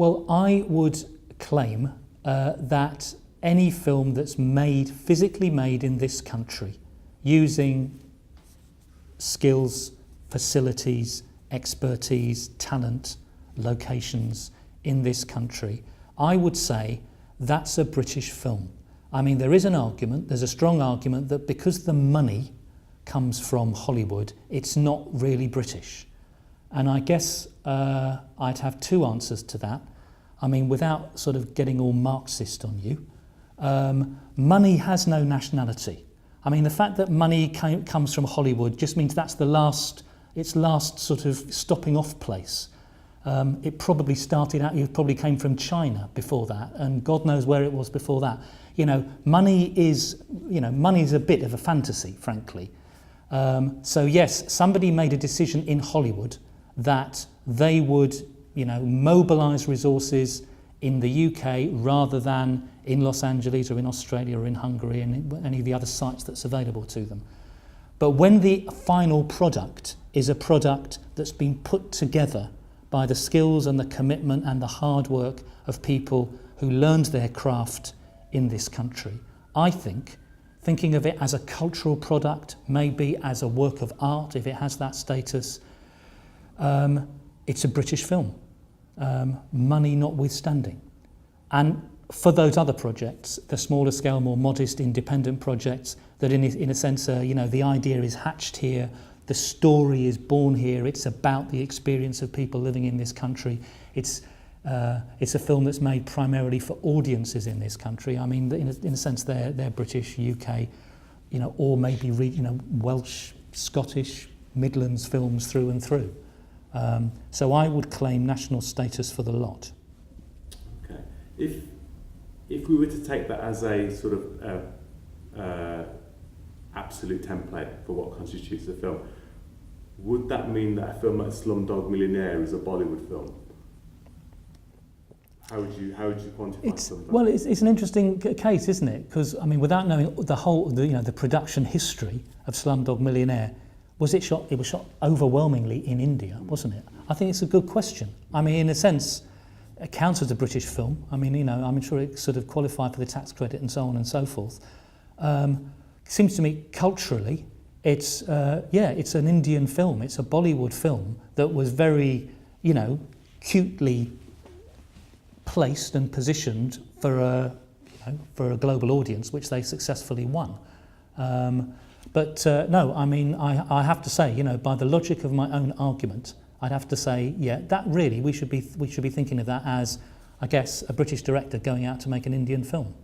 Well, I would claim that any film that's physically made in this country, using skills, facilities, expertise, talent, locations in this country, I would say that's a British film. I mean, there's a strong argument that because the money comes from Hollywood, it's not really British. And I guess I'd have two answers to that. I mean, without sort of getting all Marxist on you, money has no nationality. I mean, the fact that money comes from Hollywood just means that's its last sort of stopping off place. It probably came from China before that, and God knows where it was before that. Money is a bit of a fantasy, frankly. So yes, somebody made a decision in Hollywood that they would, mobilise resources in the UK rather than in Los Angeles or in Australia or in Hungary and any of the other sites that's available to them. But when the final product is a product that's been put together by the skills and the commitment and the hard work of people who learned their craft in this country, I think, thinking of it as a cultural product, maybe as a work of art, if it has that status, it's a British film, money notwithstanding. And for those other projects, the smaller scale, more modest, independent projects, that in a sense, the idea is hatched here, the story is born here, it's about the experience of people living in this country. It's a film that's made primarily for audiences in this country. I mean, in a sense, they're British, UK, or maybe Welsh, Scottish, Midlands films through and through. So I would claim national status for the lot. Okay. If we were to take that as a sort of absolute template for what constitutes a film, would that mean that a film like Slumdog Millionaire is a Bollywood film? How would you quantify something? Well, it's an interesting case, isn't it? Because I mean, without knowing the production history of Slumdog Millionaire, it was shot overwhelmingly in India, wasn't it? I think it's a good question. I mean, in a sense, it counts as a British film. I mean, I'm sure it sort of qualified for the tax credit and so on and so forth. Seems to me culturally, it's an Indian film. It's a Bollywood film that was very, cutely placed and positioned for a global audience, which they successfully won. No, I mean, I have to say, by the logic of my own argument, I'd have to say, that really we should be thinking of that as, I guess, a British director going out to make an Indian film.